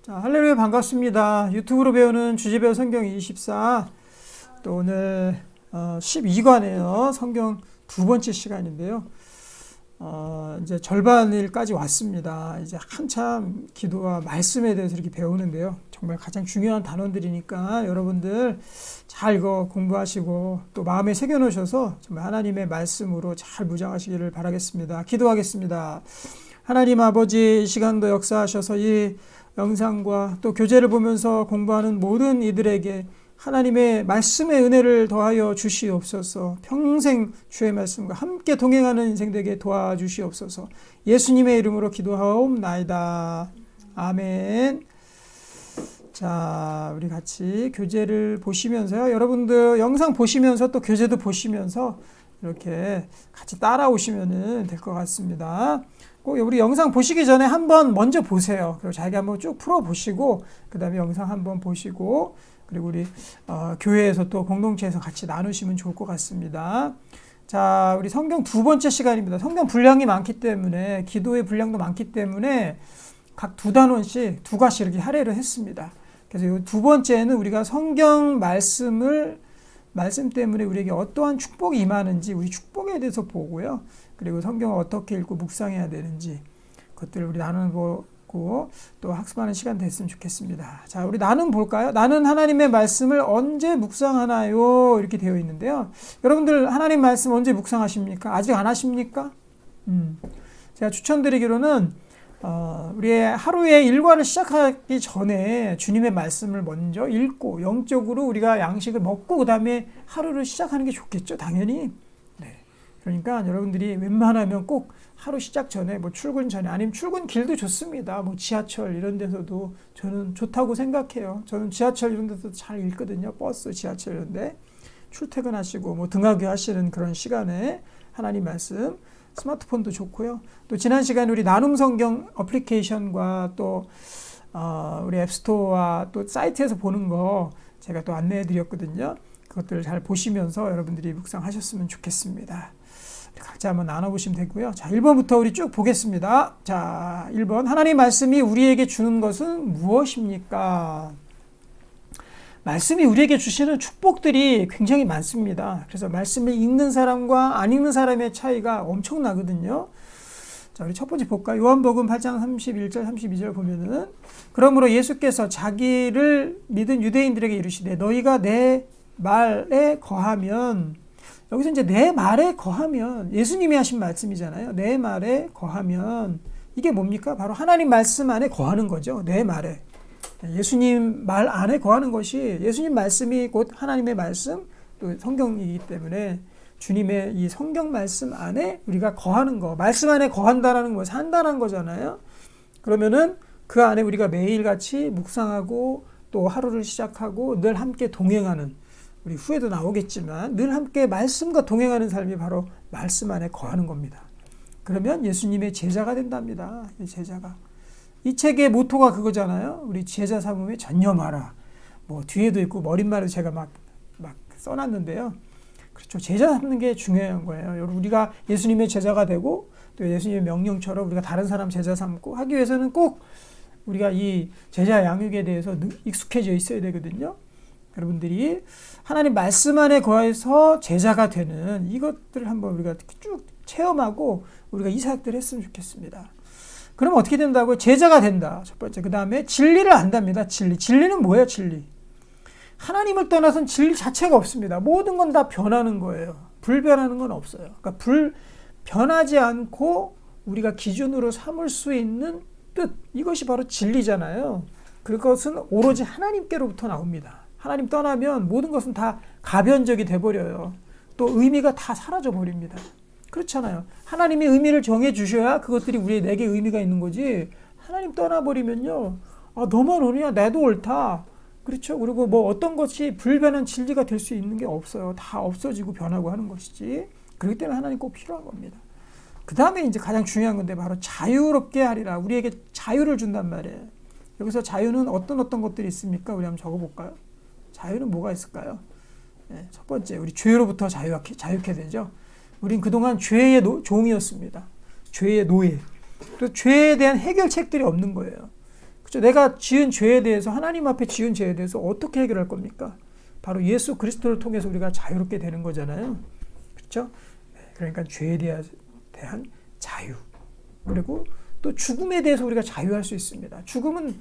자, 할렐루야 반갑습니다. 유튜브로 배우는 주제배우 성경 24. 또 오늘 12관이에요. 성경 두 번째 시간인데요. 이제 절반일까지 왔습니다. 이제 한참 기도와 말씀에 대해서 이렇게 배우는데요. 정말 가장 중요한 단원들이니까 여러분들 잘 이거 공부하시고 또 마음에 새겨놓으셔서 정말 하나님의 말씀으로 잘 무장하시기를 바라겠습니다. 기도하겠습니다. 하나님 아버지, 이 시간도 역사하셔서 이 영상과 또 교재를 보면서 공부하는 모든 이들에게 하나님의 말씀의 은혜를 더하여 주시옵소서. 평생 주의 말씀과 함께 동행하는 인생 되게 도와주시옵소서. 예수님의 이름으로 기도하옵나이다. 아멘. 자, 우리 같이 교재를 보시면서요. 여러분들 영상 보시면서 또 교재도 보시면서 이렇게 같이 따라오시면 될 것 같습니다. 꼭 우리 영상 보시기 전에 한번 먼저 보세요. 그리고 자기 한번 쭉 풀어보시고 그 다음에 영상 한번 보시고 그리고 우리 교회에서 또 공동체에서 같이 나누시면 좋을 것 같습니다. 자, 우리 성경 두 번째 시간입니다. 성경 분량이 많기 때문에 기도의 분량도 많기 때문에 각 두 단원씩 두 가지 이렇게 할애를 했습니다. 그래서 이 두 번째는 우리가 성경 말씀 때문에 우리에게 어떠한 축복이 임하는지 우리 축복에 대해서 보고요. 그리고 성경을 어떻게 읽고 묵상해야 되는지 그것들을 우리 나눠보고 또 학습하는 시간 됐으면 좋겠습니다. 자, 우리 나는 볼까요? 나는 하나님의 말씀을 언제 묵상하나요? 이렇게 되어 있는데요. 여러분들 하나님 말씀 언제 묵상하십니까? 아직 안 하십니까? 제가 추천드리기로는 우리의 하루의 일과를 시작하기 전에 주님의 말씀을 먼저 읽고 영적으로 우리가 양식을 먹고 그 다음에 하루를 시작하는 게 좋겠죠. 당연히. 그러니까 여러분들이 웬만하면 꼭 하루 시작 전에 뭐 출근 전에 아니면 출근길도 좋습니다. 뭐 지하철 이런 데서도 저는 좋다고 생각해요. 저는 지하철 이런 데서 잘 읽거든요. 버스, 지하철 이런 데 출퇴근하시고 뭐 등하교 하시는 그런 시간에 하나님 말씀 스마트폰도 좋고요. 또 지난 시간에 우리 나눔 성경 어플리케이션과 또 우리 앱스토어와 또 사이트에서 보는 거 제가 또 안내해 드렸거든요. 그것들을 잘 보시면서 여러분들이 묵상하셨으면 좋겠습니다. 각자 한번 나눠보시면 되고요. 자, 1번부터 우리 쭉 보겠습니다. 자, 1번. 하나님 말씀이 우리에게 주는 것은 무엇입니까? 말씀이 우리에게 주시는 축복들이 굉장히 많습니다. 그래서 말씀을 읽는 사람과 안 읽는 사람의 차이가 엄청나거든요. 자, 우리 첫 번째 볼까요? 요한복음 8장 31절 32절 보면은 그러므로 예수께서 자기를 믿은 유대인들에게 이르시되 너희가 내 말에 거하면, 여기서 이제 내 말에 거하면 예수님이 하신 말씀이잖아요. 내 말에 거하면 이게 뭡니까? 바로 하나님 말씀 안에 거하는 거죠. 내 말에. 예수님 말 안에 거하는 것이 예수님 말씀이 곧 하나님의 말씀 또 성경이기 때문에 주님의 이 성경 말씀 안에 우리가 거하는 거, 말씀 안에 거한다라는 거 산다는 거잖아요. 그러면은 그 안에 우리가 매일같이 묵상하고 또 하루를 시작하고 늘 함께 동행하는, 우리 후에도 나오겠지만 늘 함께 말씀과 동행하는 삶이 바로 말씀 안에 거하는 겁니다. 그러면 예수님의 제자가 된답니다. 제자가. 이 책의 모토가 그거잖아요. 우리 제자 삼음에 전념하라. 뭐 뒤에도 있고 머릿말에 제가 막 써놨는데요. 그렇죠. 제자 삼는 게 중요한 거예요. 여러분, 우리가 예수님의 제자가 되고 또 예수님의 명령처럼 우리가 다른 사람 제자 삼고 하기 위해서는 꼭 우리가 이 제자 양육에 대해서 익숙해져 있어야 되거든요. 여러분들이 하나님 말씀 안에 거해서 제자가 되는 이것들을 한번 우리가 쭉 체험하고 우리가 이 사역들을 했으면 좋겠습니다. 그럼 어떻게 된다고요? 제자가 된다. 첫 번째. 그 다음에 진리를 안답니다. 진리는 뭐예요? 진리. 하나님을 떠나서는 진리 자체가 없습니다. 모든 건 다 변하는 거예요. 불변하는 건 없어요. 그러니까 변하지 않고 우리가 기준으로 삼을 수 있는 뜻, 이것이 바로 진리잖아요. 그것은 오로지 하나님께로부터 나옵니다. 하나님 떠나면 모든 것은 다 가변적이 돼버려요. 또 의미가 다 사라져 버립니다. 그렇잖아요. 하나님이 의미를 정해주셔야 그것들이 내게 의미가 있는 거지. 하나님 떠나버리면요. 너만 옳으냐? 나도 옳다. 그렇죠. 그리고 뭐 어떤 것이 불변한 진리가 될 수 있는 게 없어요. 다 없어지고 변하고 하는 것이지. 그렇기 때문에 하나님 꼭 필요한 겁니다. 그 다음에 이제 가장 중요한 건데 바로 자유롭게 하리라. 우리에게 자유를 준단 말이에요. 여기서 자유는 어떤 것들이 있습니까? 우리 한번 적어볼까요? 자유는 뭐가 있을까요? 네, 첫 번째, 우리 죄로부터 자유케 되죠. 우린 그동안 죄의 종이었습니다. 죄의 노예. 그래서 죄에 대한 해결책들이 없는 거예요. 그렇죠? 내가 지은 죄에 대해서 하나님 앞에 지은 죄에 대해서 어떻게 해결할 겁니까? 바로 예수 그리스도를 통해서 우리가 자유롭게 되는 거잖아요. 그렇죠? 그러니까 죄에 대한 자유. 그리고 또 죽음에 대해서 우리가 자유할 수 있습니다. 죽음은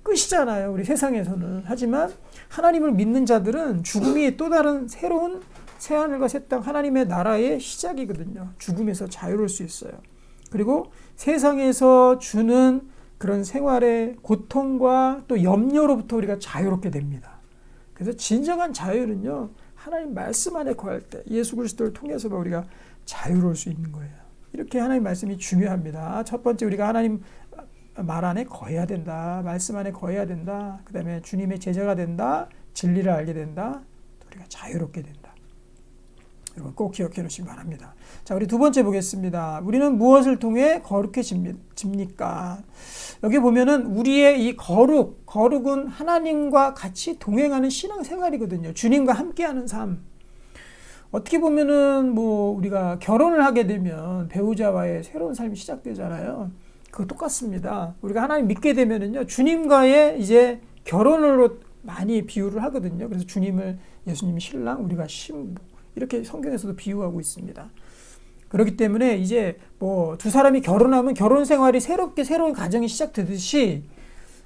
끝이잖아요. 우리 세상에서는. 하지만 하나님을 믿는 자들은 죽음이 또 다른 새로운 새하늘과 새 땅 하나님의 나라의 시작이거든요. 죽음에서 자유로울 수 있어요. 그리고 세상에서 주는 그런 생활의 고통과 또 염려로부터 우리가 자유롭게 됩니다. 그래서 진정한 자유는요, 하나님 말씀 안에 거할 때 예수 그리스도를 통해서만 우리가 자유로울 수 있는 거예요. 이렇게 하나님 말씀이 중요합니다. 첫 번째, 우리가 하나님 말 안에 거해야 된다. 말씀 안에 거해야 된다. 그 다음에 주님의 제자가 된다. 진리를 알게 된다. 우리가 자유롭게 된다. 여러분 꼭 기억해 놓으시기 바랍니다. 자, 우리 두 번째 보겠습니다. 우리는 무엇을 통해 거룩해집니까? 여기 보면은 우리의 이 거룩은 하나님과 같이 동행하는 신앙생활이거든요. 주님과 함께하는 삶. 어떻게 보면은 우리가 결혼을 하게 되면 배우자와의 새로운 삶이 시작되잖아요. 그거 똑같습니다. 우리가 하나님 믿게 되면은요, 주님과의 이제 결혼으로 많이 비유를 하거든요. 그래서 예수님이 신랑, 우리가 신부. 이렇게 성경에서도 비유하고 있습니다. 그렇기 때문에 이제 두 사람이 결혼하면 결혼 생활이 새로운 가정이 시작되듯이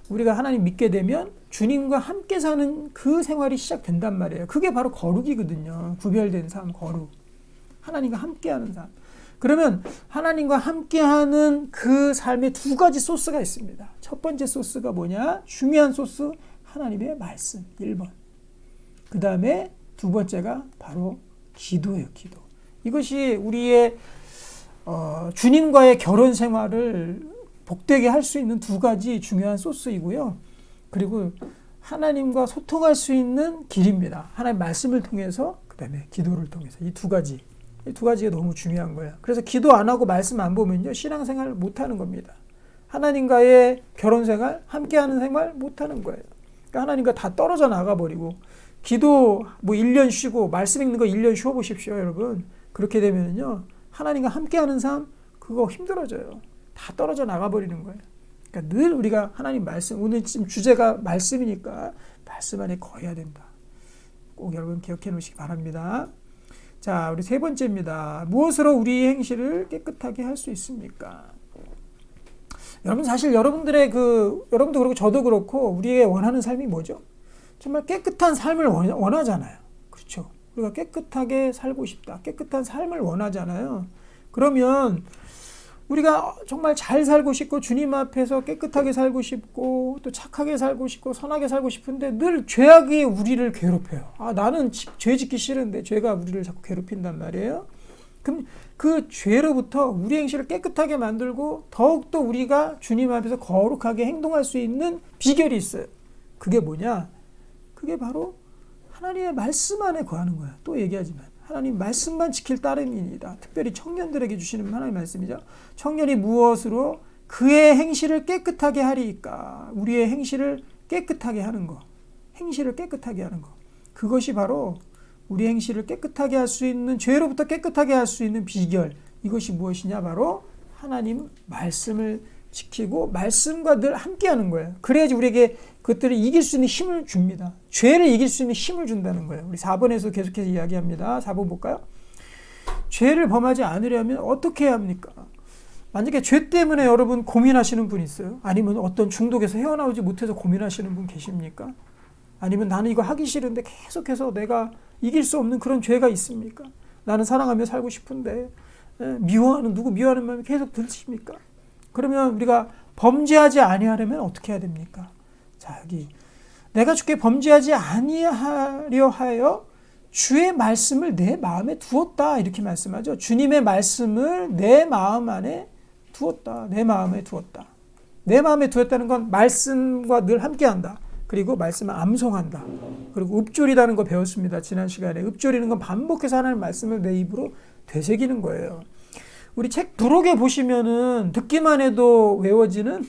우리가 하나님 믿게 되면 주님과 함께 사는 그 생활이 시작된단 말이에요. 그게 바로 거룩이거든요. 구별된 삶, 거룩. 하나님과 함께하는 삶. 그러면 하나님과 함께하는 그 삶에 두 가지 소스가 있습니다. 첫 번째 소스가 뭐냐? 중요한 소스, 하나님의 말씀, 1번. 그 다음에 두 번째가 바로 기도예요, 기도. 이것이 우리의 주님과의 결혼 생활을 복되게 할 수 있는 두 가지 중요한 소스이고요. 그리고 하나님과 소통할 수 있는 길입니다. 하나님 말씀을 통해서, 그 다음에 기도를 통해서. 이 두 가지가 너무 중요한 거예요. 그래서 기도 안 하고 말씀 안 보면요, 신앙생활 못 하는 겁니다. 하나님과의 결혼 생활, 함께하는 생활 못 하는 거예요. 그러니까 하나님과 다 떨어져 나가버리고, 기도 1년 쉬고 말씀 읽는 거 1년 쉬어보십시오, 여러분. 그렇게 되면요, 하나님과 함께하는 삶, 그거 힘들어져요. 다 떨어져 나가버리는 거예요. 그러니까 늘 우리가 하나님 말씀, 오늘 지금 주제가 말씀이니까 말씀 안에 거해야 된다. 꼭 여러분 기억해 놓으시기 바랍니다. 자, 우리 세 번째입니다. 무엇으로 우리 행실을 깨끗하게 할 수 있습니까? 여러분, 사실 여러분도 그렇고 저도 그렇고 우리의 원하는 삶이 뭐죠? 정말 깨끗한 삶을 원하잖아요. 그렇죠? 우리가 깨끗하게 살고 싶다. 깨끗한 삶을 원하잖아요. 그러면 우리가 정말 잘 살고 싶고 주님 앞에서 깨끗하게 살고 싶고 또 착하게 살고 싶고 선하게 살고 싶은데 늘 죄악이 우리를 괴롭혀요. 나는 죄 짓기 싫은데 죄가 우리를 자꾸 괴롭힌단 말이에요. 그럼 그 죄로부터 우리 행실을 깨끗하게 만들고 더욱더 우리가 주님 앞에서 거룩하게 행동할 수 있는 비결이 있어요. 그게 뭐냐? 그게 바로 하나님의 말씀 안에 거하는 거야. 또 얘기하지만 하나님 말씀만 지킬 따름이니다. 특별히 청년들에게 주시는 하나님의 말씀이죠. 청년이 무엇으로 그의 행실을 깨끗하게 하리이까. 우리의 행실을 깨끗하게 하는 거. 행실을 깨끗하게 하는 거. 그것이 바로 우리 행실을 깨끗하게 할 수 있는, 죄로부터 깨끗하게 할 수 있는 비결. 이것이 무엇이냐? 바로 하나님 말씀을 지키고 말씀과 늘 함께하는 거예요. 그래야지 우리에게 그것들을 이길 수 있는 힘을 줍니다. 죄를 이길 수 있는 힘을 준다는 거예요. 우리 4번에서 계속해서 이야기합니다. 4번 볼까요? 죄를 범하지 않으려면 어떻게 해야 합니까? 만약에 죄 때문에 여러분 고민하시는 분 있어요? 아니면 어떤 중독에서 헤어나오지 못해서 고민하시는 분 계십니까? 아니면 나는 이거 하기 싫은데 계속해서 내가 이길 수 없는 그런 죄가 있습니까? 나는 사랑하며 살고 싶은데 누구 미워하는 마음이 계속 드십니까? 그러면 우리가 범죄하지 아니하려면 어떻게 해야 됩니까? 자, 여기 내가 주께 범죄하지 아니하려 하여 주의 말씀을 내 마음에 두었다, 이렇게 말씀하죠. 주님의 말씀을 내 마음 안에 두었다. 내 마음에 두었다. 내 마음에 두었다는 건 말씀과 늘 함께한다. 그리고 말씀을 암송한다. 그리고 읊조리다는 거 배웠습니다. 지난 시간에. 읊조리는 건 반복해서 하나님 말씀을 내 입으로 되새기는 거예요. 우리 책 부록에 보시면은 듣기만 해도 외워지는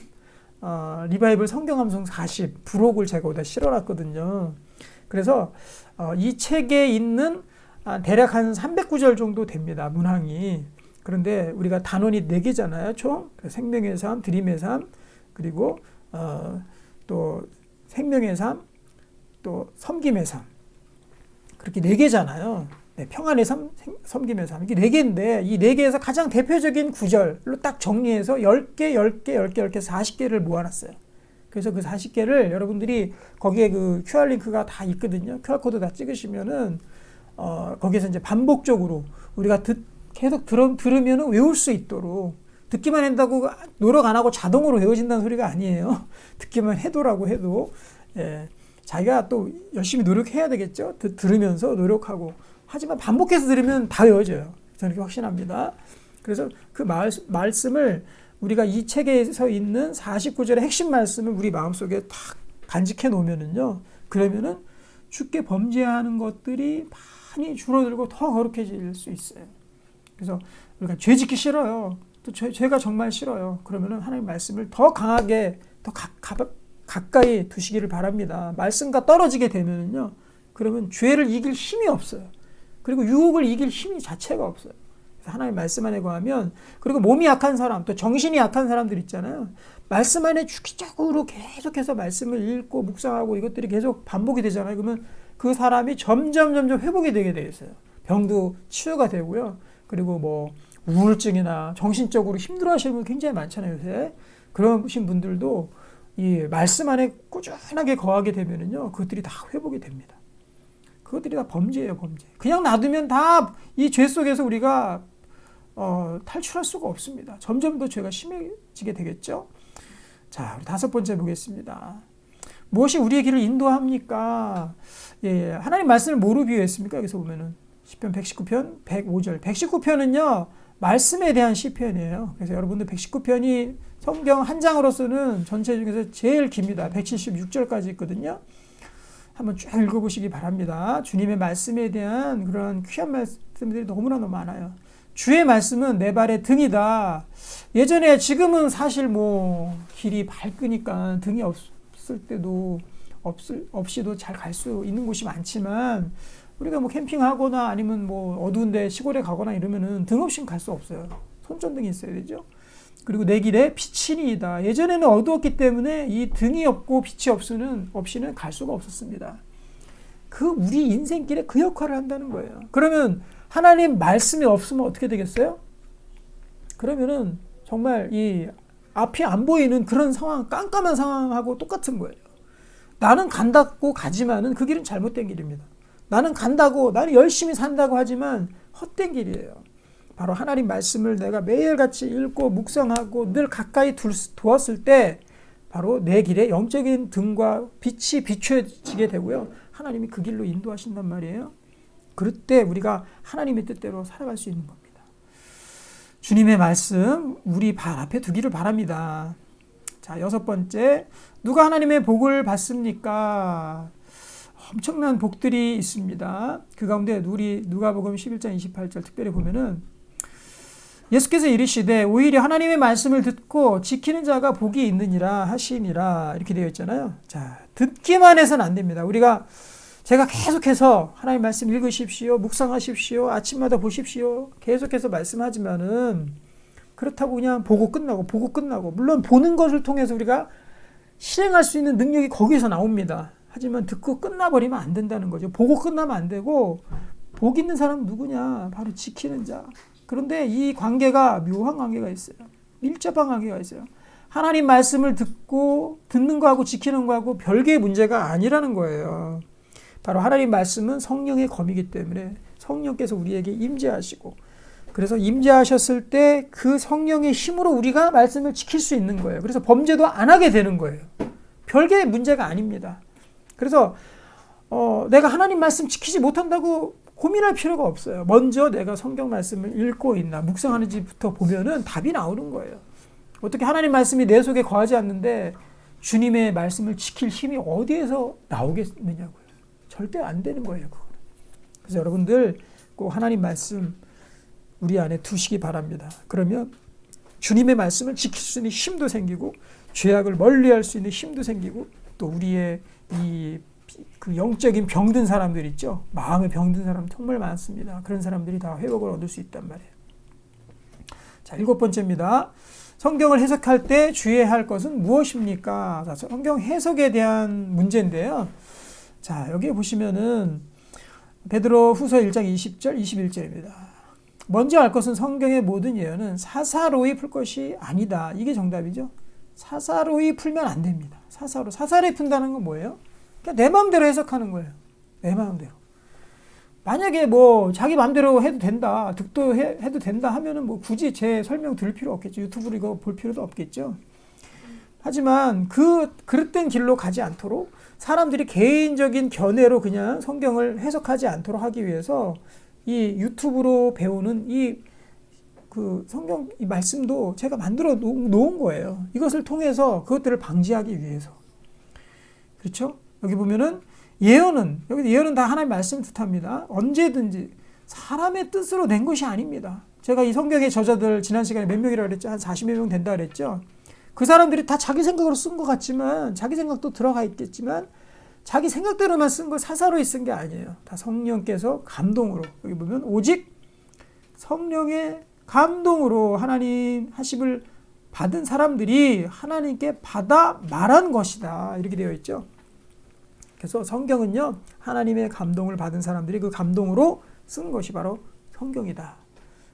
리바이블 성경함송 40 부록을 제가 어디다 실어놨거든요. 그래서 이 책에 있는 대략 한 300구절 정도 됩니다. 문항이. 그런데 우리가 단원이 4개잖아요. 총 생명의 삶, 드림의 삶, 그리고 또 생명의 삶, 또 섬김의 삶. 그렇게 4개잖아요. 네, 평안의 삶, 섬김의 삶. 이게 4개인데 이 4개에서 가장 대표적인 구절로 딱 정리해서 10개, 10개, 10개, 10개, 40개를 모아놨어요. 그래서 그 40개를 여러분들이 거기에 그 QR링크가 다 있거든요. QR코드 다 찍으시면은 거기에서 이제 반복적으로 우리가 계속 들으면 외울 수 있도록, 듣기만 한다고 노력 안 하고 자동으로 외워진다는 소리가 아니에요. 듣기만 해도라고 해도, 예, 자기가 또 열심히 노력해야 되겠죠. 들으면서 노력하고. 하지만 반복해서 들으면 다 외워져요. 저는 그렇게 확신합니다. 그래서 그 말씀을 우리가 이 책에서 있는 49절의 핵심 말씀을 우리 마음속에 탁 간직해 놓으면은요, 그러면은 주께 범죄하는 것들이 많이 줄어들고 더 거룩해질 수 있어요. 그래서 우리가 죄 짓기 싫어요. 또 죄가 정말 싫어요. 그러면은 하나님 말씀을 더 강하게, 더 가까이 두시기를 바랍니다. 말씀과 떨어지게 되면은요, 그러면 죄를 이길 힘이 없어요. 그리고 유혹을 이길 힘이 자체가 없어요. 그래서 하나님 말씀 안에 거하면, 그리고 몸이 약한 사람, 또 정신이 약한 사람들 있잖아요. 말씀 안에 주기적으로 계속해서 말씀을 읽고 묵상하고 이것들이 계속 반복이 되잖아요. 그러면 그 사람이 점점 회복이 되게 돼 있어요. 병도 치유가 되고요. 그리고 뭐 우울증이나 정신적으로 힘들어하시는 분 굉장히 많잖아요, 요새. 그러신 분들도 이 말씀 안에 꾸준하게 거하게 되면은요, 그것들이 다 회복이 됩니다. 그것들이 다 범죄예요, 범죄. 그냥 놔두면 다 이 죄 속에서 우리가 탈출할 수가 없습니다. 점점 더 죄가 심해지게 되겠죠. 자, 우리 5번째 보겠습니다. 무엇이 우리의 길을 인도합니까? 예, 하나님 말씀을 뭐로 비유했습니까? 여기서 보면은 시편 119편 105절. 119편은요, 말씀에 대한 시편이에요. 그래서 여러분들 119편이 성경 한 장으로서는 전체 중에서 제일 깁니다. 176절까지 있거든요. 한번 쭉 읽어보시기 바랍니다. 주님의 말씀에 대한 그런 귀한 말씀들이 너무나 많아요. 주의 말씀은 내 발의 등이다. 예전에, 지금은 사실 뭐 길이 밝으니까 등이 없을 때도 없이도 잘 갈 수 있는 곳이 많지만, 우리가 뭐 캠핑하거나 아니면 뭐 어두운데 시골에 가거나 이러면은 등 없이는 갈 수 없어요. 손전등이 있어야 되죠. 그리고 내 길에 빛이니이다. 예전에는 어두웠기 때문에 이 등이 없고 빛이 없이는 갈 수가 없었습니다. 우리 인생길에 그 역할을 한다는 거예요. 그러면 하나님 말씀이 없으면 어떻게 되겠어요? 그러면은 정말 이 앞이 안 보이는 그런 상황, 깜깜한 상황하고 똑같은 거예요. 나는 간다고 가지만은 그 길은 잘못된 길입니다. 나는 간다고, 나는 열심히 산다고 하지만 헛된 길이에요. 바로 하나님 말씀을 내가 매일같이 읽고 묵상하고 늘 가까이 두었을 때 바로 내 길에 영적인 등과 빛이 비춰지게 되고요. 하나님이 그 길로 인도하신단 말이에요. 그럴 때 우리가 하나님의 뜻대로 살아갈 수 있는 겁니다. 주님의 말씀 우리 발 앞에 두기를 바랍니다. 자, 6번째, 누가 하나님의 복을 받습니까? 엄청난 복들이 있습니다. 그 가운데 우리 누가복음 11장 28절 특별히 보면은 예수께서 이르시되 오히려 하나님의 말씀을 듣고 지키는 자가 복이 있느니라 하시니라, 이렇게 되어 있잖아요. 자, 듣기만 해서는 안 됩니다. 제가 계속해서 하나님 말씀 읽으십시오, 묵상하십시오, 아침마다 보십시오, 계속해서 말씀하지만은 그렇다고 그냥 보고 끝나고, 물론 보는 것을 통해서 우리가 실행할 수 있는 능력이 거기서 나옵니다. 하지만 듣고 끝나버리면 안 된다는 거죠. 보고 끝나면 안 되고, 복 있는 사람은 누구냐? 바로 지키는 자. 그런데 이 관계가 묘한 관계가 있어요. 밀접한 관계가 있어요. 하나님 말씀을 듣는 거하고 지키는 거하고 별개의 문제가 아니라는 거예요. 바로 하나님 말씀은 성령의 검이기 때문에 성령께서 우리에게 임재하시고, 그래서 임재하셨을 때 그 성령의 힘으로 우리가 말씀을 지킬 수 있는 거예요. 그래서 범죄도 안 하게 되는 거예요. 별개의 문제가 아닙니다. 그래서 내가 하나님 말씀 지키지 못한다고 고민할 필요가 없어요. 먼저 내가 성경 말씀을 읽고 있나 묵상하는지부터 보면은 답이 나오는 거예요. 어떻게 하나님 말씀이 내 속에 거하지 않는데 주님의 말씀을 지킬 힘이 어디에서 나오겠느냐고요. 절대 안 되는 거예요, 그거는. 그래서 여러분들 꼭 하나님 말씀 우리 안에 두시기 바랍니다. 그러면 주님의 말씀을 지킬 수 있는 힘도 생기고, 죄악을 멀리할 수 있는 힘도 생기고, 또 우리의 그 영적인 병든 사람들 있죠. 마음에 병든 사람 정말 많습니다. 그런 사람들이 다 회복을 얻을 수 있단 말이에요. 자, 7번째입니다. 성경을 해석할 때 주의해야 할 것은 무엇입니까? 자, 성경 해석에 대한 문제인데요. 자, 여기 보시면은 베드로 후서 1장 20절, 21절입니다. 먼저 알 것은 성경의 모든 예언은 사사로이 풀 것이 아니다. 이게 정답이죠. 사사로이 풀면 안 됩니다. 사사로이 푼다는 건 뭐예요? 그냥 내 마음대로 해석하는 거예요. 내 마음대로. 만약에 뭐 자기 마음대로 해도 된다, 해도 된다 하면은 뭐 굳이 제 설명 들을 필요 없겠죠. 유튜브로 이거 볼 필요도 없겠죠. 하지만 그릇된 길로 가지 않도록 사람들이 개인적인 견해로 그냥 성경을 해석하지 않도록 하기 위해서 이 유튜브로 배우는 성경 이 말씀도 제가 만들어 놓은 거예요. 이것을 통해서 그것들을 방지하기 위해서. 그렇죠? 여기 보면은 여기 예언은 다 하나님의 말씀을 뜻합니다. 언제든지 사람의 뜻으로 낸 것이 아닙니다. 제가 이 성경의 저자들 지난 시간에 몇 명이라고 그랬죠? 한 40여 명 된다 그랬죠? 그 사람들이 다 자기 생각으로 쓴 것 같지만, 자기 생각도 들어가 있겠지만, 자기 생각대로만 쓴 거 사사로이 쓴 게 아니에요. 다 성령께서 감동으로, 여기 보면 오직 성령의 감동으로 하나님 하심을 받은 사람들이 하나님께 받아 말한 것이다. 이렇게 되어 있죠. 그래서 성경은요, 하나님의 감동을 받은 사람들이 그 감동으로 쓴 것이 바로 성경이다.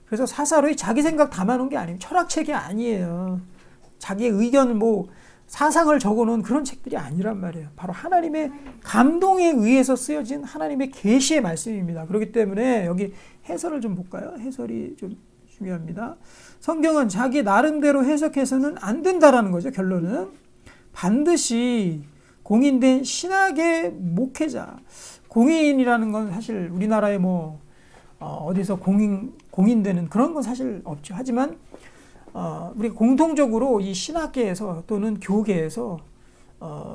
그래서 사사로이 자기 생각 담아놓은 게 아니에요. 철학책이 아니에요. 자기의 의견, 사상을 적어놓은 그런 책들이 아니란 말이에요. 바로 하나님의 감동에 의해서 쓰여진 하나님의 계시의 말씀입니다. 그렇기 때문에 여기 해설을 좀 볼까요? 해설이 좀 중요합니다. 성경은 자기 나름대로 해석해서는 안 된다라는 거죠. 결론은 반드시 공인된 신학의 목회자, 공인이라는 건 사실 우리나라에 어디서 공인되는 그런 건 사실 없죠. 하지만 우리 공통적으로 이 신학계에서 또는 교계에서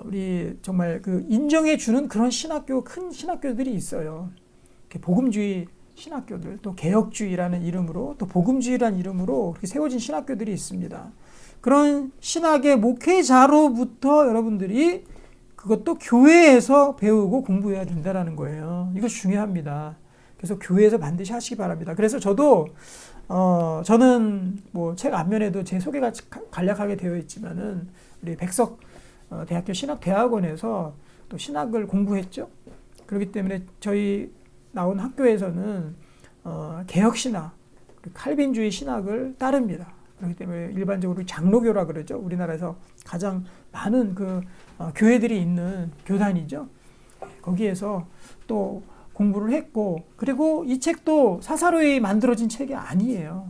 우리 정말 인정해 주는 그런 큰 신학교들이 있어요. 복음주의 신학교들, 또 개혁주의라는 이름으로, 또 복음주의라는 이름으로 그렇게 세워진 신학교들이 있습니다. 그런 신학의 목회자로부터 여러분들이 그것도 교회에서 배우고 공부해야 된다는 거예요. 이거 중요합니다. 그래서 교회에서 반드시 하시기 바랍니다. 그래서 저는 책 앞면에도 제 소개가 간략하게 되어 있지만은 우리 백석 대학교 신학대학원에서 또 신학을 공부했죠. 그렇기 때문에 저희 나온 학교에서는 개혁신학, 칼빈주의 신학을 따릅니다. 그렇기 때문에 일반적으로 장로교라 그러죠. 우리나라에서 가장 많은 교회들이 있는 교단이죠. 거기에서 또 공부를 했고, 그리고 이 책도 사사로이 만들어진 책이 아니에요.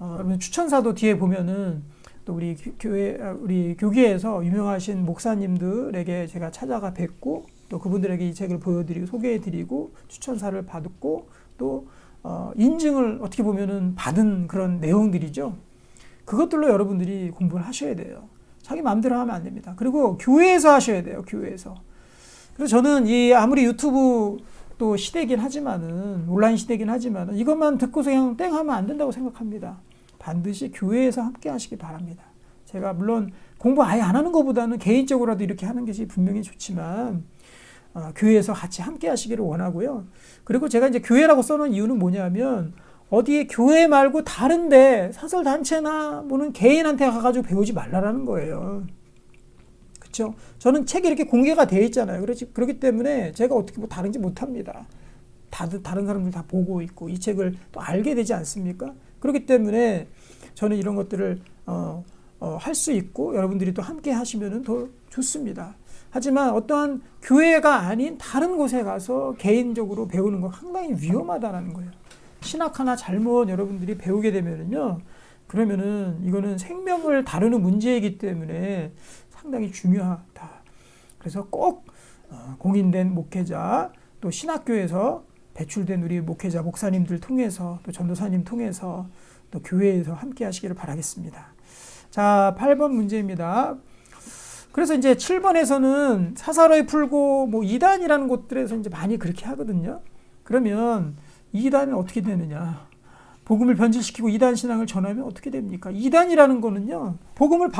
여러분 추천사도 뒤에 보면은 또 우리 교계에서 유명하신 목사님들에게 제가 찾아가 뵙고, 또 그분들에게 이 책을 보여드리고 소개해드리고 추천사를 받고 또 인증을 어떻게 보면은 받은 그런 내용들이죠. 그것들로 여러분들이 공부를 하셔야 돼요. 자기 마음대로 하면 안 됩니다. 그리고 교회에서 하셔야 돼요. 교회에서. 그래서 저는 아무리 유튜브 또 시대긴 하지만은, 온라인 시대긴 하지만은, 이것만 듣고서 그냥 땡 하면 안 된다고 생각합니다. 반드시 교회에서 함께 하시기 바랍니다. 제가 물론 공부 아예 안 하는 것보다는 개인적으로라도 이렇게 하는 것이 분명히 좋지만, 교회에서 같이 함께 하시기를 원하고요. 그리고 제가 이제 교회라고 써놓은 이유는 뭐냐면, 어디에 교회 말고 다른데 사설단체나 개인한테 가가지고 배우지 말라라는 거예요. 그렇죠? 저는 책이 이렇게 공개가 되어 있잖아요. 그렇기 때문에 제가 어떻게 다른지 못합니다. 다른 사람들 다 보고 있고 이 책을 또 알게 되지 않습니까? 그렇기 때문에 저는 이런 것들을 할 수 있고 여러분들이 또 함께 하시면 더 좋습니다. 하지만 어떠한 교회가 아닌 다른 곳에 가서 개인적으로 배우는 건 상당히 위험하다는 거예요. 신학 하나 잘못 여러분들이 배우게 되면은요, 그러면은 이거는 생명을 다루는 문제이기 때문에 상당히 중요하다. 그래서 꼭 공인된 목회자, 또 신학교에서 배출된 우리 목회자, 목사님들 통해서, 또 전도사님 통해서, 또 교회에서 함께 하시기를 바라겠습니다. 자, 8번 문제입니다. 그래서 이제 7번에서는 사사로이 풀고 이단이라는 곳들에서 이제 많이 그렇게 하거든요. 그러면 이단은 어떻게 되느냐? 복음을 변질시키고 이단 신앙을 전하면 어떻게 됩니까? 이단이라는 거는요, 복음의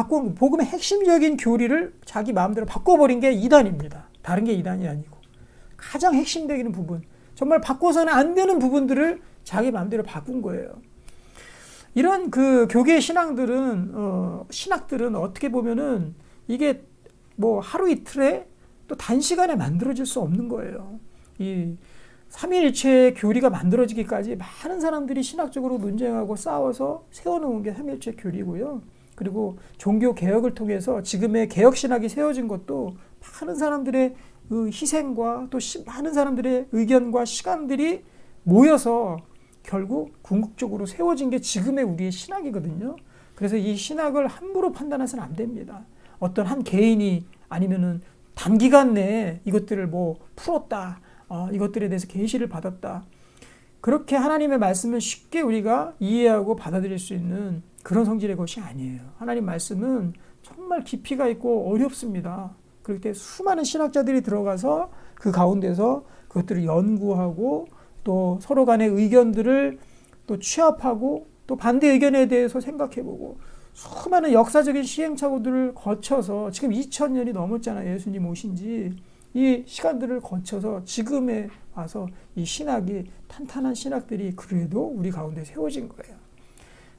핵심적인 교리를 자기 마음대로 바꿔버린 게 이단입니다. 다른 게 이단이 아니고. 가장 핵심적인 부분, 정말 바꿔서는 안 되는 부분들을 자기 마음대로 바꾼 거예요. 이런 그 교계 신학들은 어떻게 보면은 이게 뭐 하루 이틀에 또 단시간에 만들어질 수 없는 거예요. 이 삼위일체 교리가 만들어지기까지 많은 사람들이 신학적으로 논쟁하고 싸워서 세워놓은 게 삼위일체 교리고요. 그리고 종교 개혁을 통해서 지금의 개혁 신학이 세워진 것도 많은 사람들의 그 희생과 또 많은 사람들의 의견과 시간들이 모여서 결국 궁극적으로 세워진 게 지금의 우리의 신학이거든요. 그래서 이 신학을 함부로 판단해서는 안 됩니다. 어떤 한 개인이 아니면은 단기간 내에 이것들을 뭐 풀었다, 이것들에 대해서 계시를 받았다. 그렇게 하나님의 말씀을 쉽게 우리가 이해하고 받아들일 수 있는 그런 성질의 것이 아니에요. 하나님 말씀은 정말 깊이가 있고 어렵습니다. 그럴 때 수많은 신학자들이 들어가서 그 가운데서 그것들을 연구하고 또 서로 간의 의견들을 또 취합하고 또 반대 의견에 대해서 생각해보고 수많은 역사적인 시행착오들을 거쳐서 지금 2000년이 넘었잖아요. 예수님 오신 지. 이 시간들을 거쳐서 지금에 와서 이 신학이 탄탄한 신학들이 그래도 우리 가운데 세워진 거예요.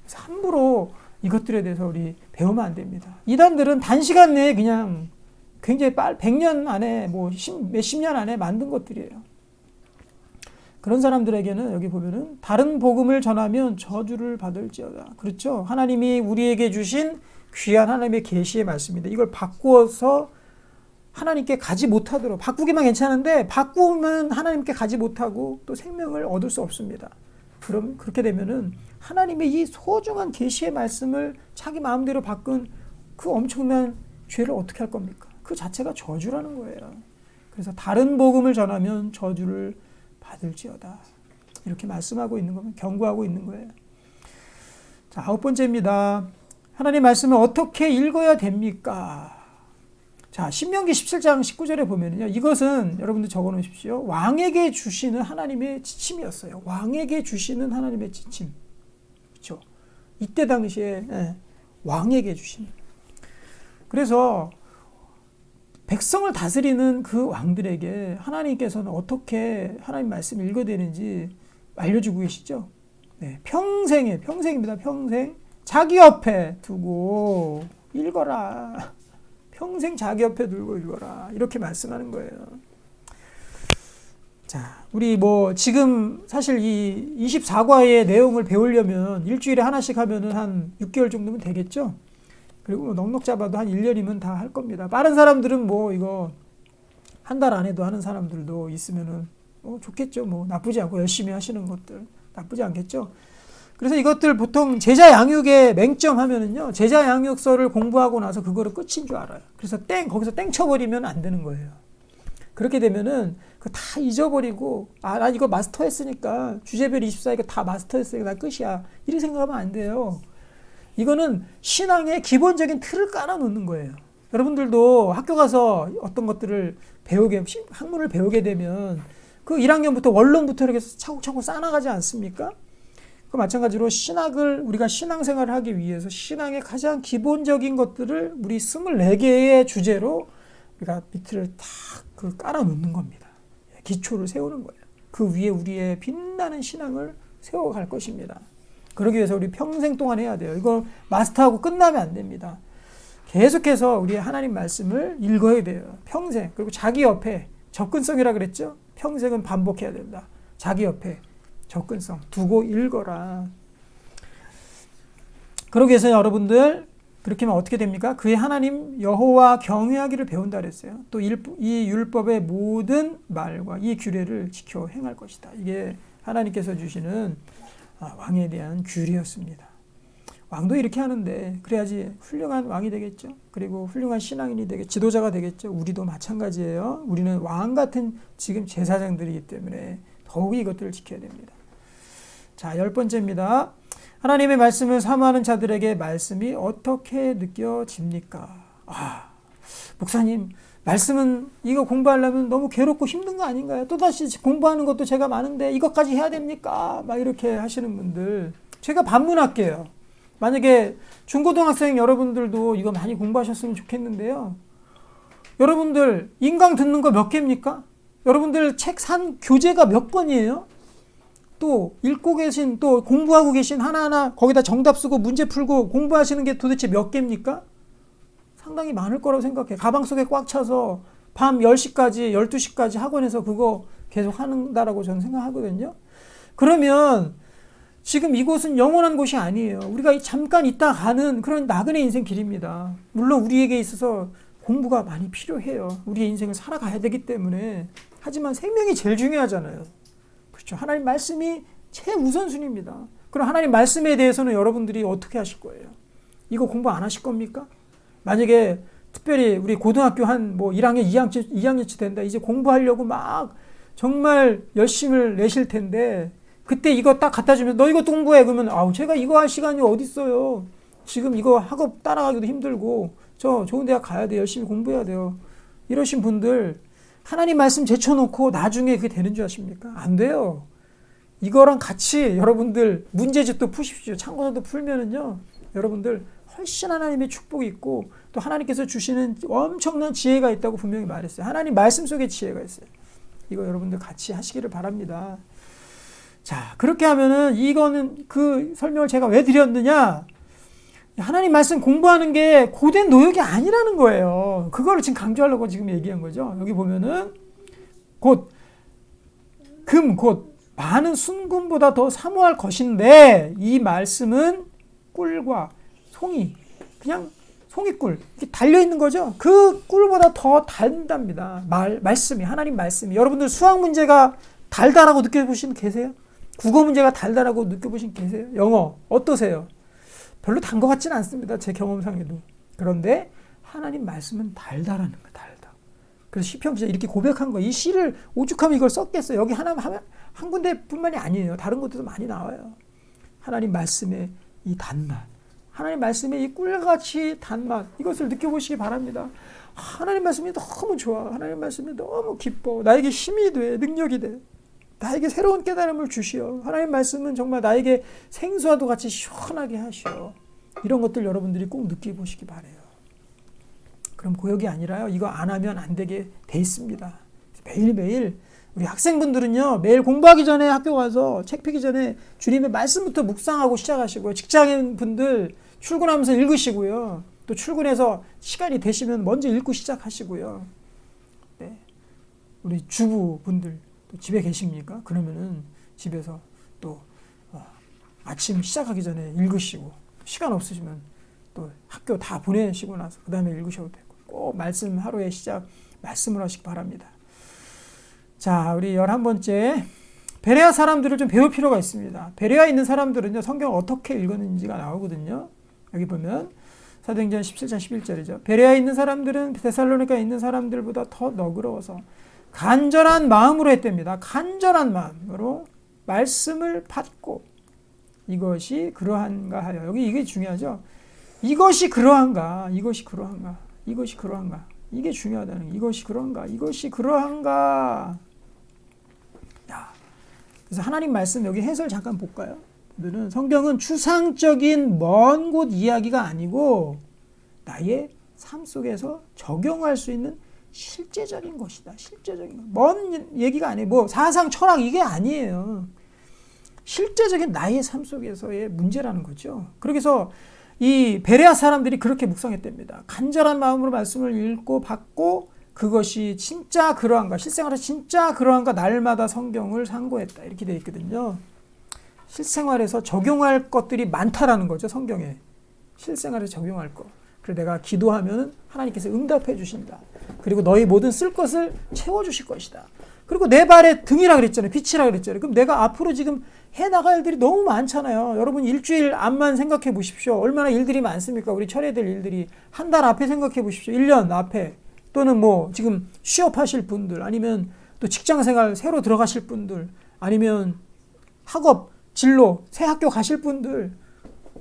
그래서 함부로 이것들에 대해서 우리 배우면 안 됩니다. 이단들은 단시간 내에 그냥 굉장히 100년 안에 뭐 몇십 년 안에 만든 것들이에요. 그런 사람들에게는 여기 보면은 다른 복음을 전하면 저주를 받을지어다. 그렇죠? 하나님이 우리에게 주신 귀한 하나님의 계시의 말씀입니다. 이걸 바꾸어서 하나님께 가지 못하도록 바꾸기만 괜찮은데 바꾸면 하나님께 가지 못하고 또 생명을 얻을 수 없습니다. 그럼 그렇게 되면은 하나님의 이 소중한 계시의 말씀을 자기 마음대로 바꾼 그 엄청난 죄를 어떻게 할 겁니까? 그 자체가 저주라는 거예요. 그래서 다른 복음을 전하면 저주를 받을지어다. 이렇게 말씀하고 있는 거면 경고하고 있는 거예요. 자, 9번째입니다. 하나님 말씀을 어떻게 읽어야 됩니까? 자, 신명기 17장 19절에 보면요. 이것은 여러분들 적어 놓으십시오. 왕에게 주시는 하나님의 지침이었어요. 왕에게 주시는 하나님의 지침. 그렇죠? 이때 당시에 왕에게 주시는. 그래서 백성을 다스리는 그 왕들에게 하나님께서는 어떻게 하나님 말씀을 읽어야 되는지 알려주고 계시죠. 네, 평생입니다. 평생 자기 옆에 두고 읽어라. 평생 자기 옆에 두고 읽어라. 이렇게 말씀하는 거예요. 자, 우리 뭐 지금 사실 이 24과의 내용을 배우려면 일주일에 하나씩 하면은 한 6개월 정도면 되겠죠. 그리고 넉넉 잡아도 한 1년이면 다 할 겁니다. 빠른 사람들은 뭐 이거 한 달 안에도 하는 사람들도 있으면은 좋겠죠. 뭐 나쁘지 않고 열심히 하시는 것들 나쁘지 않겠죠. 그래서 이것들 보통 제자 양육에 맹점하면은요. 제자 양육서를 공부하고 나서 그거를 끝인 줄 알아요. 그래서 거기서 땡 쳐버리면 안 되는 거예요. 그렇게 되면은 그거 다 잊어버리고 나 이거 마스터했으니까 주제별 24 이거 다 마스터했으니까 나 끝이야. 이렇게 생각하면 안 돼요. 이거는 신앙의 기본적인 틀을 깔아놓는 거예요. 여러분들도 학교 가서 어떤 것들을 학문을 배우게 되면 그 1학년부터 원론부터 이렇게 차곡차곡 쌓아나가지 않습니까? 그 마찬가지로 신학을 우리가 신앙생활을 하기 위해서 신앙의 가장 기본적인 것들을 우리 24개의 주제로 우리가 밑을 딱 깔아놓는 겁니다. 기초를 세우는 거예요. 그 위에 우리의 빛나는 신앙을 세워갈 것입니다. 그러기 위해서 우리 평생 동안 해야 돼요. 이거 마스터하고 끝나면 안 됩니다. 계속해서 우리 하나님 말씀을 읽어야 돼요. 평생. 그리고 자기 옆에 접근성이라 그랬죠? 평생은 반복해야 된다. 자기 옆에 접근성 두고 읽어라. 그러기 위해서 여러분들 그렇게 하면 어떻게 됩니까? 그의 하나님 여호와 경외하기를 배운다 그랬어요. 또 이 율법의 모든 말과 이 규례를 지켜 행할 것이다. 이게 하나님께서 주시는 왕에 대한 규례였습니다. 왕도 이렇게 하는데 그래야지 훌륭한 왕이 되겠죠. 그리고 훌륭한 신앙인이 되겠죠. 지도자가 되겠죠. 우리도 마찬가지예요. 우리는 왕 같은 지금 제사장들이기 때문에 더욱이 이것들을 지켜야 됩니다. 자, 10번째입니다. 하나님의 말씀을 사모하는 자들에게 말씀이 어떻게 느껴집니까? 목사님, 말씀은 이거 공부하려면 너무 괴롭고 힘든 거 아닌가요? 또다시 공부하는 것도 제가 많은데 이것까지 해야 됩니까? 막 이렇게 하시는 분들 제가 반문할게요. 만약에 중고등학생 여러분들도 이거 많이 공부하셨으면 좋겠는데요. 여러분들 인강 듣는 거 몇 개입니까? 여러분들 책 산 교재가 몇 권이에요? 또 읽고 계신, 또 공부하고 계신 하나하나 거기다 정답 쓰고 문제 풀고 공부하시는 게 도대체 몇 개입니까? 상당히 많을 거라고 생각해. 가방 속에 꽉 차서 밤 10시까지 12시까지 학원에서 그거 계속 한다라고 저는 생각하거든요. 그러면 지금 이곳은 영원한 곳이 아니에요. 우리가 잠깐 있다 가는 그런 나그네 인생 길입니다. 물론 우리에게 있어서 공부가 많이 필요해요. 우리의 인생을 살아가야 되기 때문에. 하지만 생명이 제일 중요하잖아요. 그렇죠. 하나님 말씀이 최우선순위입니다. 그럼 하나님 말씀에 대해서는 여러분들이 어떻게 하실 거예요? 이거 공부 안 하실 겁니까? 만약에 특별히 우리 고등학교 한 뭐 1학년, 2학년치 된다. 이제 공부하려고 막 정말 열심을 내실 텐데 그때 이거 딱 갖다 주면 너 이거 공부해. 그러면 아우 제가 이거 할 시간이 어디 있어요. 지금 이거 학업 따라가기도 힘들고 저 좋은 대학 가야 돼. 열심히 공부해야 돼요. 이러신 분들 하나님 말씀 제쳐놓고 나중에 그게 되는 줄 아십니까? 안 돼요. 이거랑 같이 여러분들 문제집도 푸십시오. 참고서도 풀면은요. 여러분들 훨씬 하나님의 축복이 있고 또 하나님께서 주시는 엄청난 지혜가 있다고 분명히 말했어요. 하나님 말씀 속에 지혜가 있어요. 이거 여러분들 같이 하시기를 바랍니다. 자, 그렇게 하면은 이거는 그 설명을 제가 왜 드렸느냐? 하나님 말씀 공부하는 게 고된 노역이 아니라는 거예요. 그거를 지금 강조하려고 지금 얘기한 거죠. 여기 보면은 곧 많은 순금보다 더 사모할 것인데 이 말씀은 꿀과 송이, 그냥 송이꿀 이렇게 달려 있는 거죠. 그 꿀보다 더 달답니다. 말씀이, 하나님 말씀이. 여러분들 수학 문제가 달다라고 느껴보신 계세요? 국어 문제가 달다라고 느껴보신 계세요? 영어 어떠세요? 별로 단 것 같지는 않습니다. 제 경험상에도. 그런데 하나님 말씀은 달다라는 거, 달다. 그래서 시편 기자 이렇게 고백한 거. 이 시를 오죽하면 이걸 썼겠어요. 여기 한 군데뿐만이 아니에요. 다른 곳에도 많이 나와요. 하나님 말씀의 이 단맛, 하나님 말씀의 이 꿀같이 단맛, 이것을 느껴보시기 바랍니다. 하나님 말씀이 너무 좋아. 하나님 말씀이 너무 기뻐. 나에게 힘이 돼. 능력이 돼. 나에게 새로운 깨달음을 주시오. 하나님 말씀은 정말 나에게 생수와도 같이 시원하게 하시오. 이런 것들 여러분들이 꼭 느껴보시기 바라요. 그럼 고역이 아니라요. 이거 안 하면 안 되게 돼 있습니다. 매일매일 우리 학생분들은요. 매일 공부하기 전에 학교 가서 책 펴기 전에 주님의 말씀부터 묵상하고 시작하시고요. 직장인분들 출근하면서 읽으시고요. 또 출근해서 시간이 되시면 먼저 읽고 시작하시고요. 네. 우리 주부분들 또 집에 계십니까? 그러면은 집에서 또 아침 시작하기 전에 읽으시고 시간 없으시면 또 학교 다 보내시고 나서 그 다음에 읽으셔도 되고 꼭 말씀 하루의 시작 말씀을 하시기 바랍니다. 자, 우리 11번째 베레아 사람들을 좀 배울 필요가 있습니다. 베레아에 있는 사람들은요 성경을 어떻게 읽었는지가 나오거든요. 여기 보면 사도행전 17장 11절이죠. 베레아에 있는 사람들은 데살로니가에 있는 사람들보다 더 너그러워서 간절한 마음으로 했답니다. 간절한 마음으로 말씀을 받고 이것이 그러한가 하여. 여기 이게 중요하죠. 이것이 그러한가, 이것이 그러한가, 이것이 그러한가. 이게 중요하다는 이것이 그러한가, 이것이 그러한가. 야, 그래서 하나님 말씀 여기 해설 잠깐 볼까요? 오늘은 성경은 추상적인 먼 곳 이야기가 아니고 나의 삶 속에서 적용할 수 있는 실제적인 것이다. 실제적인 것. 먼 얘기가 아니에요. 뭐 사상, 철학 이게 아니에요. 실제적인 나의 삶 속에서의 문제라는 거죠. 그래서 이 베레아 사람들이 그렇게 묵상했답니다. 간절한 마음으로 말씀을 읽고 받고 그것이 진짜 그러한가, 실생활에 진짜 그러한가 날마다 성경을 상고했다. 이렇게 되어 있거든요. 실생활에서 적용할 것들이 많다라는 거죠. 성경에. 실생활에 적용할 것. 그래서 내가 기도하면 하나님께서 응답해 주신다. 그리고 너희 모든 쓸 것을 채워주실 것이다. 그리고 내 발의 등이라 그랬잖아요. 빛이라 그랬잖아요. 그럼 내가 앞으로 지금 해나갈 일들이 너무 많잖아요. 여러분 일주일 앞만 생각해 보십시오. 얼마나 일들이 많습니까? 우리 처리해야 될 일들이. 한 달 앞에 생각해 보십시오. 1년 앞에. 또는 뭐 지금 취업하실 분들 아니면 또 직장생활 새로 들어가실 분들 아니면 학업, 진로, 새 학교 가실 분들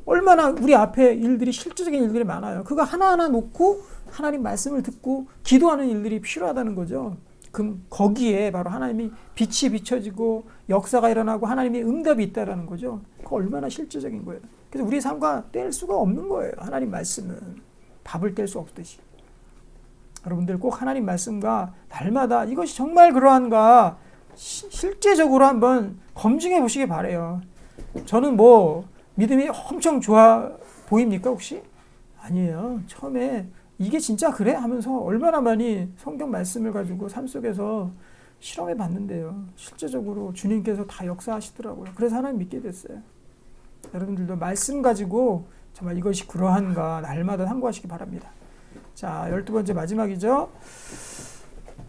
얼마나 우리 앞에 일들이 실질적인 일들이 많아요. 그거 하나하나 놓고 하나님 말씀을 듣고 기도하는 일들이 필요하다는 거죠. 그럼 거기에 바로 하나님이 빛이 비춰지고 역사가 일어나고 하나님의 응답이 있다는 거죠. 그거 얼마나 실질적인 거예요. 그래서 우리 삶과 뗄 수가 없는 거예요. 하나님 말씀은 밥을 뗄 수 없듯이. 여러분들 꼭 하나님 말씀과 날마다 이것이 정말 그러한가 실제적으로 한번 검증해 보시기 바래요. 저는 뭐 믿음이 엄청 좋아 보입니까 혹시? 아니에요. 처음에 이게 진짜 그래? 하면서 얼마나 많이 성경 말씀을 가지고 삶 속에서 실험해 봤는데요. 실제적으로 주님께서 다 역사하시더라고요. 그래서 하나님 믿게 됐어요. 여러분들도 말씀 가지고 정말 이것이 그러한가 날마다 상고하시기 바랍니다. 자, 12번째 마지막이죠.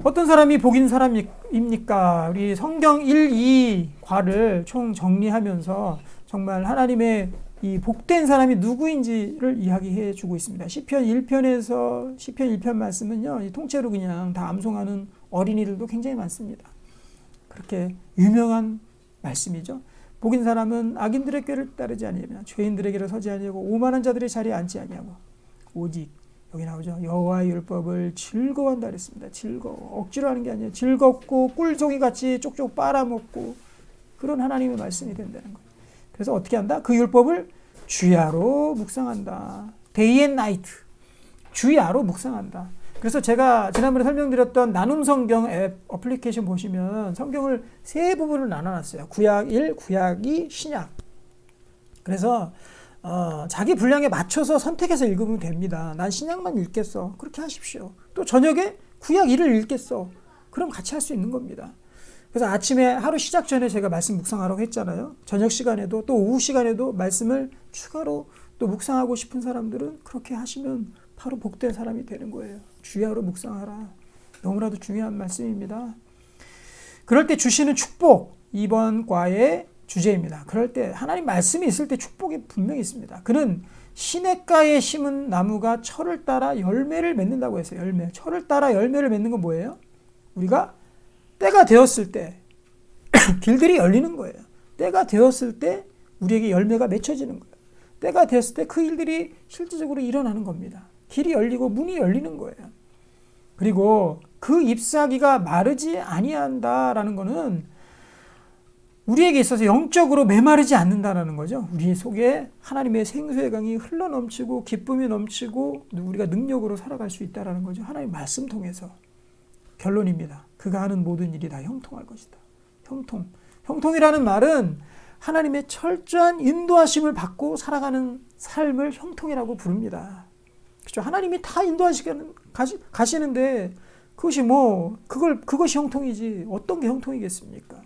어떤 사람이 복인 사람입니까? 우리 성경 1, 2과를 총 정리하면서 정말 하나님의 이 복된 사람이 누구인지를 이야기해 주고 있습니다. 시편 1편에서 시편 1편 말씀은요, 이 통째로 그냥 다 암송하는 어린이들도 굉장히 많습니다. 그렇게 유명한 말씀이죠. 복인 사람은 악인들의 꾀를 따르지 아니하며 죄인들의 길을 서지 아니하고 오만한 자들의 자리에 앉지 아니하고 오직 여기 나오죠. 여호와의 율법을 즐거워한다 그랬습니다. 즐거워. 억지로 하는 게 아니에요. 즐겁고 꿀종이 같이 쪽쪽 빨아먹고 그런 하나님의 말씀이 된다는 거예요. 그래서 어떻게 한다? 그 율법을 주야로 묵상한다. Day and night. 주야로 묵상한다. 그래서 제가 지난번에 설명드렸던 나눔 성경 앱 어플리케이션 보시면 성경을 세 부분을 나눠놨어요. 구약 1, 구약 2, 신약. 그래서 자기 분량에 맞춰서 선택해서 읽으면 됩니다. 난 신약만 읽겠어. 그렇게 하십시오. 또 저녁에 구약 1을 읽겠어. 그럼 같이 할 수 있는 겁니다. 그래서 아침에 하루 시작 전에 제가 말씀 묵상하라고 했잖아요. 저녁 시간에도 또 오후 시간에도 말씀을 추가로 또 묵상하고 싶은 사람들은 그렇게 하시면 바로 복된 사람이 되는 거예요. 주야로 묵상하라. 너무나도 중요한 말씀입니다. 그럴 때 주시는 축복, 이번 과의 주제입니다. 그럴 때 하나님 말씀이 있을 때 축복이 분명히 있습니다. 그는 시냇가에 심은 나무가 철을 따라 열매를 맺는다고 했어요. 열매. 철을 따라 열매를 맺는 건 뭐예요? 우리가 때가 되었을 때 길들이 열리는 거예요. 때가 되었을 때 우리에게 열매가 맺혀지는 거예요. 때가 되었을 때 그 일들이 실질적으로 일어나는 겁니다. 길이 열리고 문이 열리는 거예요. 그리고 그 잎사귀가 마르지 아니한다라는 것은 우리에게 있어서 영적으로 메마르지 않는다라는 거죠. 우리 속에 하나님의 생수의 강이 흘러넘치고 기쁨이 넘치고 우리가 능력으로 살아갈 수 있다라는 거죠. 하나님 말씀 통해서. 결론입니다. 그가 하는 모든 일이 다 형통할 것이다. 형통. 형통이라는 말은 하나님의 철저한 인도하심을 받고 살아가는 삶을 형통이라고 부릅니다. 그렇죠? 하나님이 다 가시는데 그것이 형통이지 어떤 게 형통이겠습니까?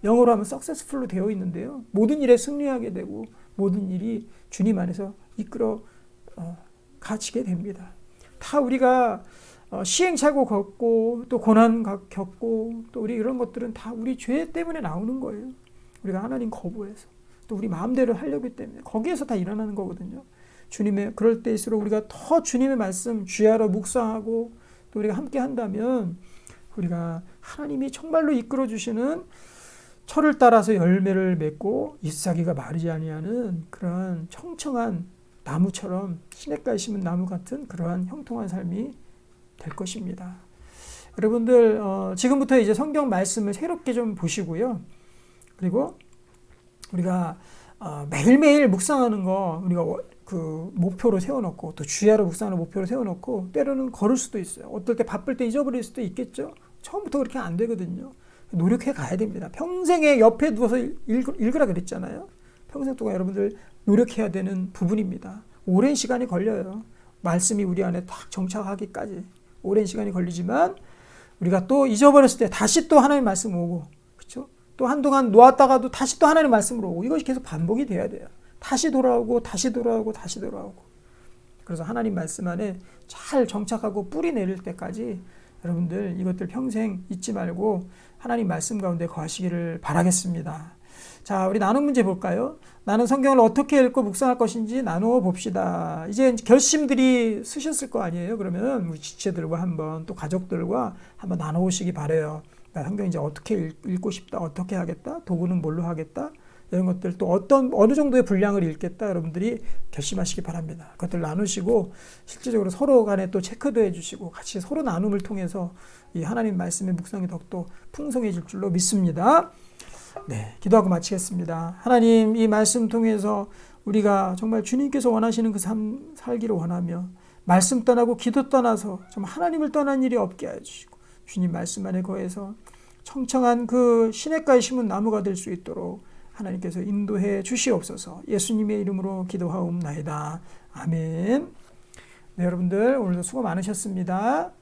영어로 하면 successful로 되어 있는데요. 모든 일에 승리하게 되고 모든 일이 주님 안에서 이끌어 가지게 됩니다. 다 우리가 시행착오 겪고 또 고난 겪고 또 우리 이런 것들은 다 우리 죄 때문에 나오는 거예요. 우리가 하나님 거부해서 또 우리 마음대로 하려기 때문에 거기에서 다 일어나는 거거든요. 주님의 그럴 때일수록 우리가 더 주님의 말씀 주야로 묵상하고 또 우리가 함께 한다면 우리가 하나님이 정말로 이끌어 주시는 철을 따라서 열매를 맺고 잎사귀가 마르지 아니하는 그러한 청청한 나무처럼 시냇가에 심은 나무 같은 그러한 형통한 삶이 될 것입니다. 여러분들 지금부터 이제 성경 말씀을 새롭게 좀 보시고요. 그리고 우리가 매일매일 묵상하는 거 우리가 그 목표로 세워놓고 또 주야로 묵상하는 목표로 세워놓고 때로는 걸을 수도 있어요. 어떨 때 바쁠 때 잊어버릴 수도 있겠죠. 처음부터 그렇게 안 되거든요. 노력해 가야 됩니다. 평생에 옆에 두어서 읽으라 그랬잖아요. 평생 동안 여러분들 노력해야 되는 부분입니다. 오랜 시간이 걸려요. 말씀이 우리 안에 딱 정착하기까지 오랜 시간이 걸리지만 우리가 또 잊어버렸을 때 다시 또 하나님 말씀 오고 그렇죠? 또 한동안 놓았다가도 다시 또 하나님 말씀으로 오고 이것이 계속 반복이 돼야 돼요. 다시 돌아오고 다시 돌아오고 다시 돌아오고 그래서 하나님 말씀 안에 잘 정착하고 뿌리 내릴 때까지 여러분들 이것들 평생 잊지 말고 하나님 말씀 가운데 거하시기를 바라겠습니다. 자, 우리 나눈 문제 볼까요? 나는 성경을 어떻게 읽고 묵상할 것인지 나누어 봅시다. 이제 결심들이 쓰셨을 거 아니에요? 그러면 우리 지체들과 한번 또 가족들과 한번 나눠보시기 바래요. 나 성경 이제 어떻게 읽고 싶다, 어떻게 하겠다, 도구는 뭘로 하겠다, 이런 것들 또 어느 정도의 분량을 읽겠다 여러분들이 결심하시기 바랍니다. 그것들 나누시고 실질적으로 서로 간에 또 체크도 해주시고 같이 서로 나눔을 통해서 이 하나님 말씀의 묵상이 더욱더 풍성해질 줄로 믿습니다. 네, 기도하고 마치겠습니다. 하나님 이 말씀 통해서 우리가 정말 주님께서 원하시는 그 삶 살기를 원하며 말씀 떠나고 기도 떠나서 정말 하나님을 떠난 일이 없게 하여 주시고 주님 말씀 안에 거해서 청청한 그 시냇가에 심은 나무가 될 수 있도록 하나님께서 인도해 주시옵소서. 예수님의 이름으로 기도하옵나이다. 아멘. 네, 여러분들 오늘도 수고 많으셨습니다.